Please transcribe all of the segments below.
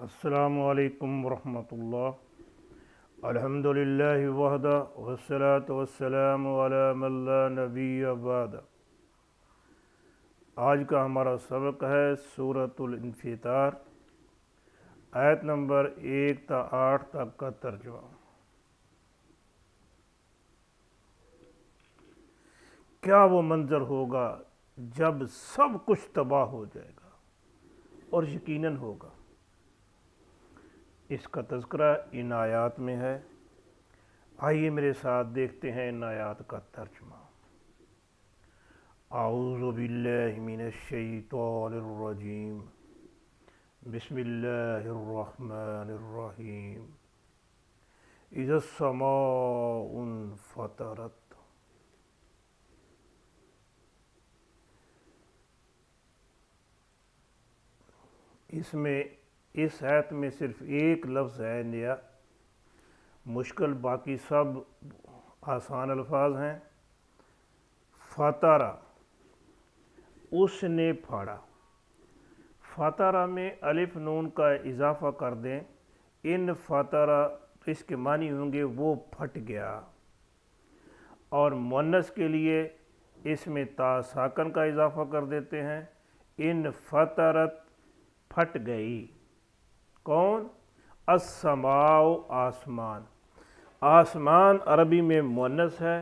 السلام علیکم ورحمۃ اللہ الحمدللہ وحدہ والصلاة والسلام علی من لا نبی بعد۔ آج کا ہمارا سبق ہے سورۃ الانفطار، آیت نمبر 1 تا 8 تک کا ترجمہ۔ کیا وہ منظر ہوگا جب سب کچھ تباہ ہو جائے گا، اور یقیناً ہوگا۔ اس کا تذکرہ ان آیات میں ہے۔ آئیے میرے ساتھ دیکھتے ہیں ان آیات کا ترجمہ۔ اعوذ باللہ من الشیطان الرجیم، بسم اللہ الرحمن الرحیم۔ اذا السماء انفطرت۔ اس آیت میں صرف ایک لفظ ہے نیا مشکل، باقی سب آسان الفاظ ہیں۔ فطرہ، اس نے پھاڑا۔ فطرہ میں الف نون کا اضافہ کر دیں، ان فطرہ اس کے معنی ہوں گے وہ پھٹ گیا، اور مؤنث کے لیے اس میں تا ساکن کا اضافہ کر دیتے ہیں، ان فطرت پھٹ گئی۔ کون؟ السماء، آسمان۔ آسمان عربی میں مؤنث ہے،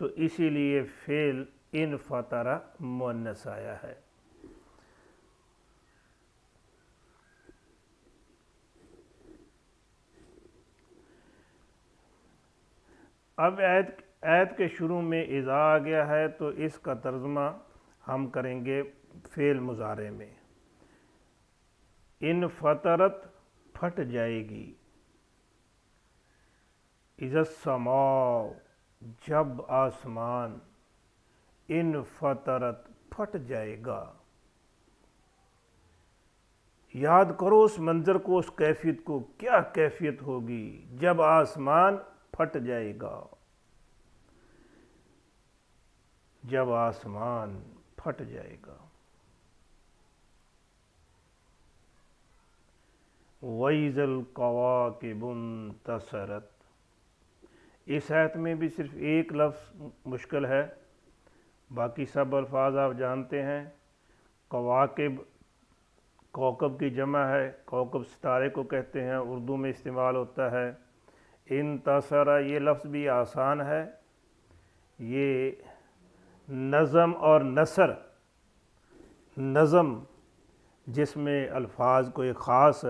تو اسی لیے فعل ان فطرہ مؤنث آیا ہے۔ اب آیت کے شروع میں اذا آ گیا ہے، تو اس کا ترجمہ ہم کریں گے فعل مضارع میں۔ ان فطرت پھٹ جائے گی، اذا السماء جب آسمان، ان فطرت پھٹ جائے گا۔ یاد کرو اس منظر کو، اس کیفیت کو، کیا کیفیت ہوگی جب آسمان پھٹ جائے گا، جب آسمان پھٹ جائے گا۔ وَإِذَا الْكَوَاكِبُ انتَثَرَتْ۔ اس آیت میں بھی صرف ایک لفظ مشکل ہے، باقی سب الفاظ آپ جانتے ہیں۔ کواکب کوکب کی جمع ہے، کوکب ستارے کو کہتے ہیں، اردو میں استعمال ہوتا ہے۔ انتصر، یہ لفظ بھی آسان ہے۔ یہ نظم اور نثر، نظم جس میں الفاظ کو ایک خاص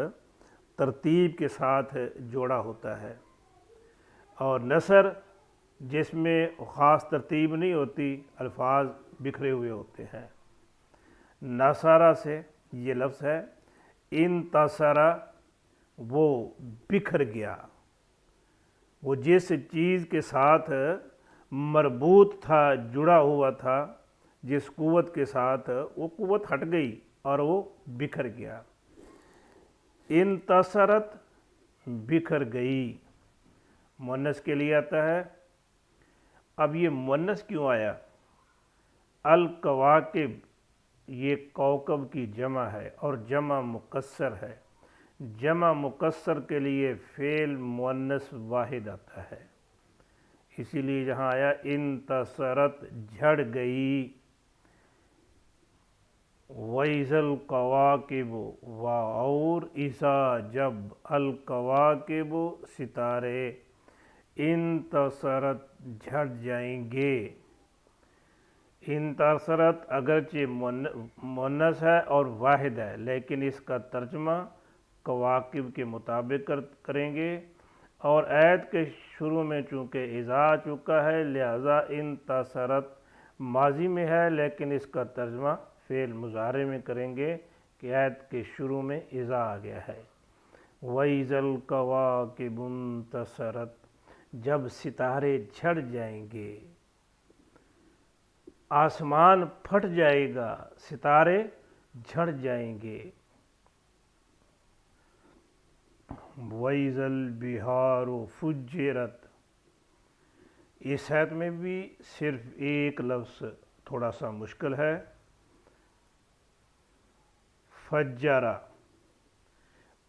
ترتیب کے ساتھ جوڑا ہوتا ہے، اور نثر جس میں خاص ترتیب نہیں ہوتی، الفاظ بکھرے ہوئے ہوتے ہیں۔ نثرہ سے یہ لفظ ہے۔ انتصر، وہ بکھر گیا، وہ جس چیز کے ساتھ مربوط تھا، جڑا ہوا تھا، جس قوت کے ساتھ، وہ قوت ہٹ گئی اور وہ بکھر گیا۔ انتصرت، بکھر گئی، مؤنث کے لیے آتا ہے۔ اب یہ مؤنث کیوں آیا؟ الکواکب، یہ کوکب کی جمع ہے اور جمع مکسر ہے۔ جمع مکسر کے لیے فعل مؤنث واحد آتا ہے، اسی لیے جہاں آیا انتصرت، جھڑ گئی۔ وَإِذَا الْكَوَاكِبُ، اور اذا جب، الکواکب ستارے، انتصرت جھڑ جائیں گے۔ انتصرت اگرچہ مؤنث ہے اور واحد ہے، لیکن اس کا ترجمہ کواکب کے مطابق کریں گے، اور آیت کے شروع میں چونکہ اذا آ چکا ہے، لہذا انتصرت ماضی میں ہے، لیکن اس کا ترجمہ فعل مضارع میں کریں گے کہ آیت کے شروع میں اذا آ گیا ہے۔ وَإِذَا الْكَوَاكِبُ انتَثَرَتْ، جب ستارے جھڑ جائیں گے، آسمان پھٹ جائے گا، ستارے جھڑ جائیں گے۔ وَإِذَا الْبِحَارُ فُجِّرَتْ، اس آیت میں بھی صرف ایک لفظ تھوڑا سا مشکل ہے۔ فجرہ،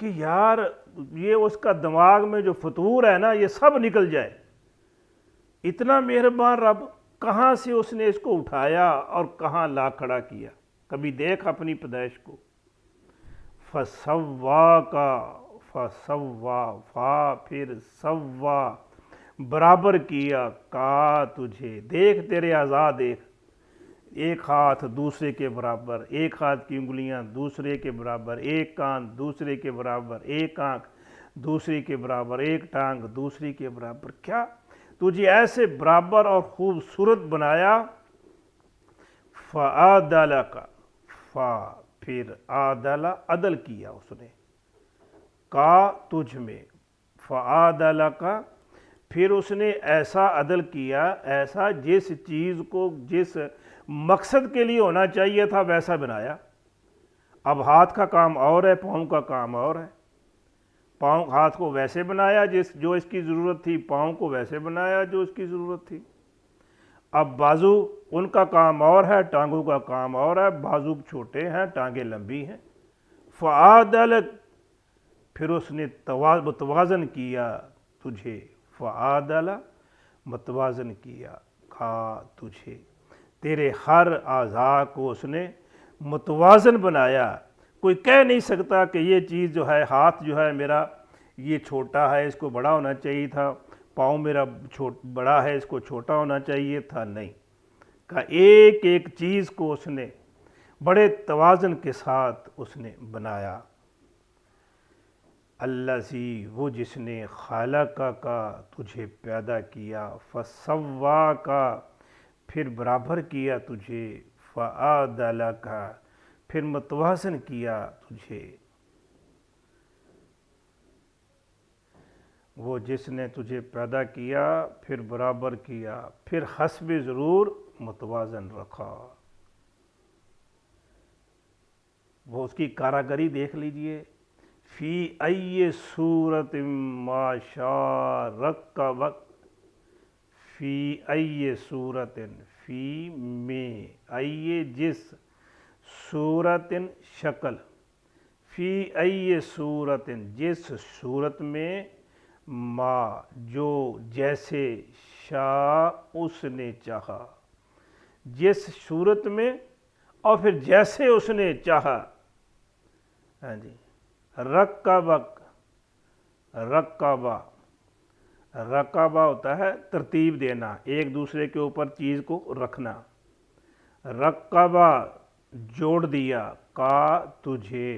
کہ یار یہ اس کا دماغ میں جو فطور ہے نا یہ سب نکل جائے. اتنا مہربان رب، کہاں سے اس نے اس کو اٹھایا اور کہاں لا کھڑا کیا. کبھی دیکھ اپنی پیدائش کو. فسوا کا، فسوا، فا پھر سوا، برابر کیا، کا تجھے. دیکھ تیرے اعضاء دیکھ، ایک ہاتھ دوسرے کے برابر، ایک ہاتھ کی انگلیاں دوسرے کے برابر، ایک کان دوسرے کے برابر، ایک آنکھ دوسری کے برابر، ایک ٹانگ دوسری کے برابر. کیا تجھے ایسے برابر اور خوبصورت بنایا. فعادل کا، فا پھر عادل، عدل کیا اس نے، کا تجھ میں. فعادل کا، پھر اس نے ایسا عدل کیا، ایسا جس چیز کو جس مقصد کے لیے ہونا چاہیے تھا ویسا بنایا. اب ہاتھ کا کام اور ہے، پاؤں کا کام اور ہے. پاؤں، ہاتھ کو ویسے بنایا جو اس کی ضرورت تھی، پاؤں کو ویسے بنایا جو اس کی ضرورت تھی. اب بازو، ان کا کام اور ہے، ٹانگوں کا کام اور ہے. بازو چھوٹے ہیں، ٹانگیں لمبی ہیں. فعادل، پھر اس نے متوازن کیا تجھے. فعادل، متوازن کیا، کھا تجھے. تیرے ہر اعضاء کو اس نے متوازن بنایا. کوئی کہہ نہیں سکتا کہ یہ چیز جو ہے، ہاتھ جو ہے میرا یہ چھوٹا ہے، اس کو بڑا ہونا چاہیے تھا. پاؤں میرا بڑا ہے، اس کو چھوٹا ہونا چاہیے تھا. نہیں، کہ ایک ایک چیز کو اس نے بڑے توازن کے ساتھ اس نے بنایا. الذی، وہ جس نے، خالق کا تجھے پیدا کیا. فسوا کا، پھر برابر کیا تجھے. فعادل کا، پھر متوازن کیا تجھے. وہ جس نے تجھے پیدا کیا، پھر برابر کیا، پھر حسب ضرور متوازن رکھا. وہ اس کی کاراگری دیکھ لیجئے. فی ای صورت ما شاء رکبک. فی ای صورت، فی میں، ای جس، صورت شکل، فی ای صورت جس صورت میں، ما جو، جیسے، شاء اس نے چاہا، جس صورت میں اور پھر جیسے اس نے چاہا. ہاں جی. رکبک، رکبہ، رکبہ ہوتا ہے ترتیب دینا، ایک دوسرے کے اوپر چیز کو رکھنا. رکبہ، جوڑ دیا، کا تجھے،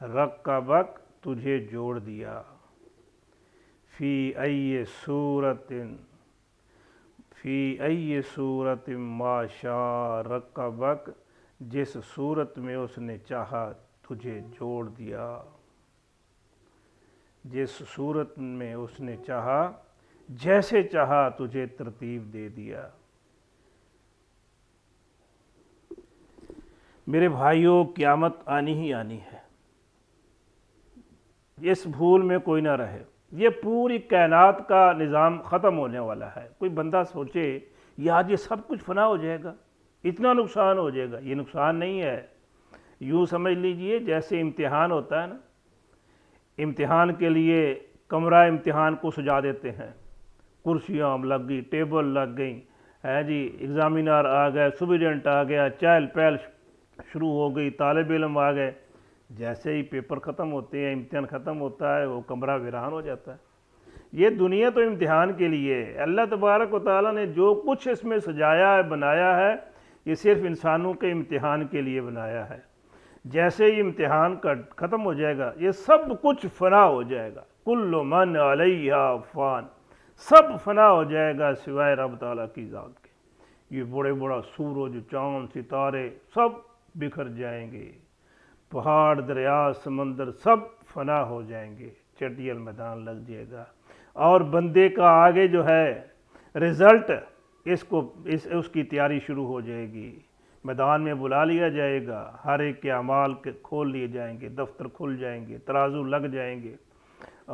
رکبک تجھے جوڑ دیا. فی ای صورت، فی ای صورت ما شاء رکبک، جس صورت میں اس نے چاہا تجھے جوڑ دیا. جس صورت میں اس نے چاہا، جیسے چاہا تجھے ترتیب دے دیا. میرے بھائیوں، قیامت آنی ہی آنی ہے. اس بھول میں کوئی نہ رہے. یہ پوری کائنات کا نظام ختم ہونے والا ہے. کوئی بندہ سوچے یار یہ سب کچھ فنا ہو جائے گا، اتنا نقصان ہو جائے گا. یہ نقصان نہیں ہے. یوں سمجھ لیجئے جیسے امتحان ہوتا ہے نا، امتحان کے لیے کمرہ امتحان کو سجا دیتے ہیں، کرسیاں لگ گئی، ٹیبل لگ گئی، ہے جی، ایگزامینر آ گئے، سپرڈنٹ آ گیا، چہل پہل شروع ہو گئی، طالب علم آ گئے. جیسے ہی پیپر ختم ہوتے ہیں، امتحان ختم ہوتا ہے، وہ کمرہ ویران ہو جاتا ہے. یہ دنیا تو امتحان کے لیے ہے. اللہ تبارک و تعالیٰ نے جو کچھ اس میں سجایا ہے، بنایا ہے، یہ صرف انسانوں کے امتحان کے لیے بنایا ہے. جیسے ہی امتحان کا ختم ہو جائے گا یہ سب کچھ فنا ہو جائے گا. کل من علیہا فان، سب فنا ہو جائے گا سوائے رب تعالیٰ کی ذات کے. یہ بڑے بڑا سورج، چاند، ستارے سب بکھر جائیں گے. پہاڑ، دریا، سمندر سب فنا ہو جائیں گے. چٹیل میدان لگ جائے گا. اور بندے کا آگے جو ہے رزلٹ، اس کی تیاری شروع ہو جائے گی. میدان میں بلا لیا جائے گا، ہر ایک کے اعمال کھول لیے جائیں گے، دفتر کھل جائیں گے، ترازو لگ جائیں گے،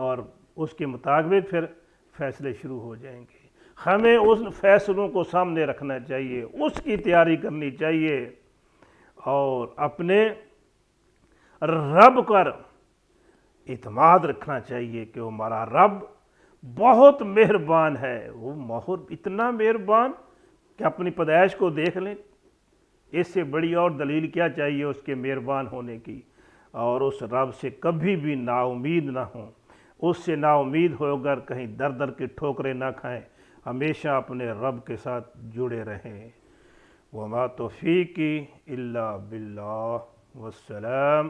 اور اس کے مطابق پھر فیصلے شروع ہو جائیں گے. ہمیں ان فیصلوں کو سامنے رکھنا چاہیے، اس کی تیاری کرنی چاہیے، اور اپنے رب پر اعتماد رکھنا چاہیے کہ وہ ہمارا رب بہت مہربان ہے، وہ اتنا مہربان کہ اپنی پیدائش کو دیکھ لیں، اس سے بڑی اور دلیل کیا چاہیے اس کے مہربان ہونے کی۔ اور اس رب سے کبھی بھی نا امید نہ ہوں، اس سے نا امید ہو کر کہیں در در کی ٹھوکریں نہ کھائیں، ہمیشہ اپنے رب کے ساتھ جڑے رہیں۔ وما توفیقی الا باللہ، والسلام